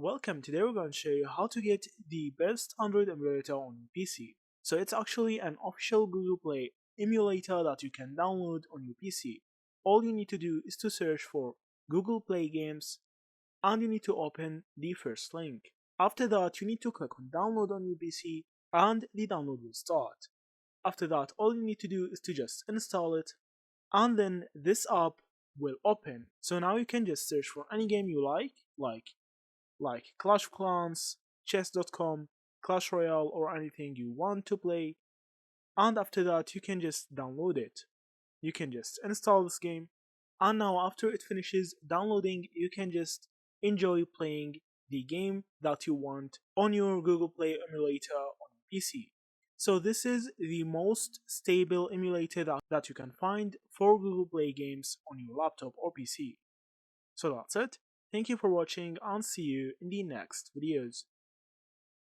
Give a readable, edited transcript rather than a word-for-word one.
welcome. Today we're going to show you how to get the best Android emulator on your PC. So it's actually an official Google Play emulator that you can download on your PC. All you need to do is to search for Google Play Games and you need to open the first link. After that, you need to click on download on your PC and the download will start. After that, all you need to do is to just install it and then this app will open. So now you can just search for any game you like Clash of Clans, chess.com, Clash Royale, or anything you want to play. And after that, you can just download it. You can just install this game. And now, after it finishes downloading, you can just enjoy playing the game that you want on your Google Play emulator on PC. So, this is the most stable emulator that you can find for Google Play games on your laptop or PC. So that's it. Thank you for watching and see you in the next videos.